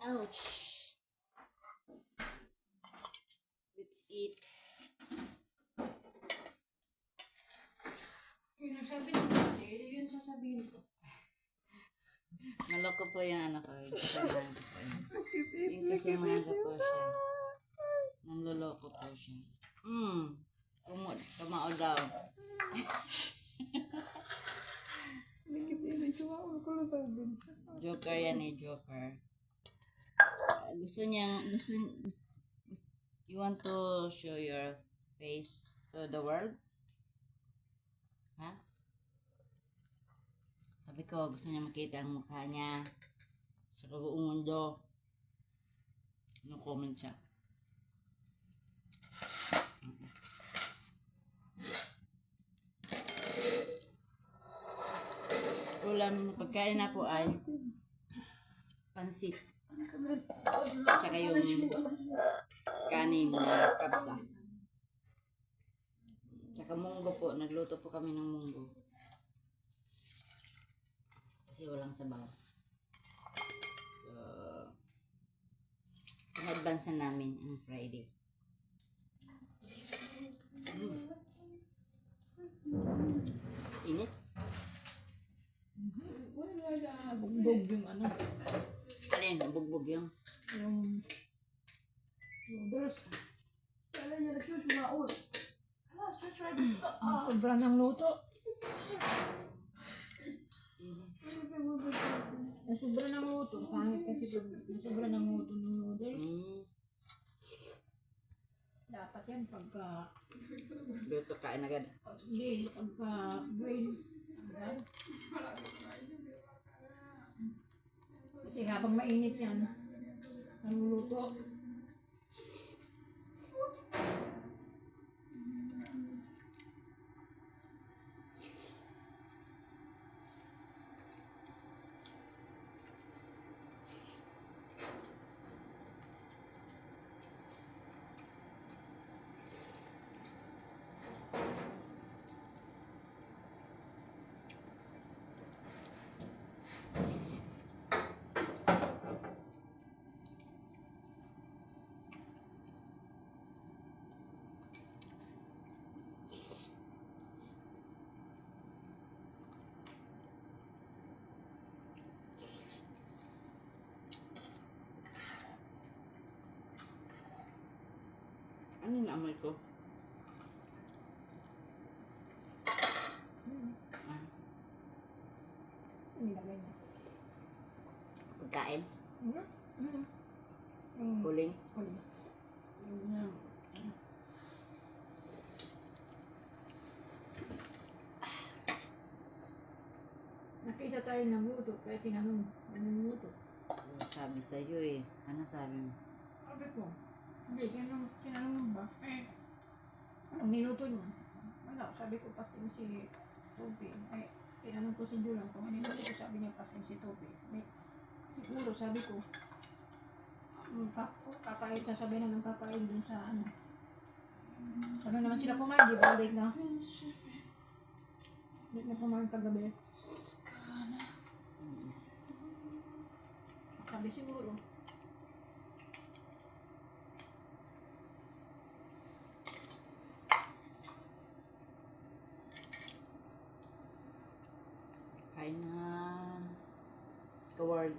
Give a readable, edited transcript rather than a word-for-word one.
Ouch. Let's eat. Yung nagsabi ng dati, yun sasabihin ko. Naloko po yung anak ko. Kasamahan ko po yun. Yung kasamahan ko po siya. Nanloloko po siya. Kumao daw. Joker yan eh, Joker. Gusto niya, you want to show your face to the world? Ha? Sabi ko, gusto niya makita ang mukha niya sa kabuong mundo. No comment siya. Ulam, pagkain na po ay pansit. Tsaka yung kanin na kapsa. Tsaka munggo po. Nagluto po kami ng munggo. Kasi walang sabaw. So, in-advance na namin ang Friday. Init? Wala, bugbog yung ano. Alin? Bugbog yung? Yung noodles. Kala niya na siya sumaot. Sobra ng luto. Sobra ng luto. Pangit kasi sobra ng luto ng noodles. Dapat yan pagka... Luto kain agad. Hindi, pagka brain. Kasi habang mainit yan, ang luto. Ano yung amoy ko? Nilagay niya. Pagkain? Yung Huling? huli. Yung nakita tayo ng luto, kaya tinanong, anong luto? Sabi sa'yo eh. Ano sabi mo? Sabi ko, hindi, tinanong mo ba? Anong niluto niyo? Wala, sabi ko, pastin si Topi. Ay, tinanong ko si Julang kung ano niluto ko, sabi niya, pastin si Topi. Siguro, sabi ko, kakain, sasabihin na ng kakain dun sa ano. Sabi naman sila kumain, di ba? Late na. Late na kumain kagabi. Sabi siguro. Kain na. Kaward.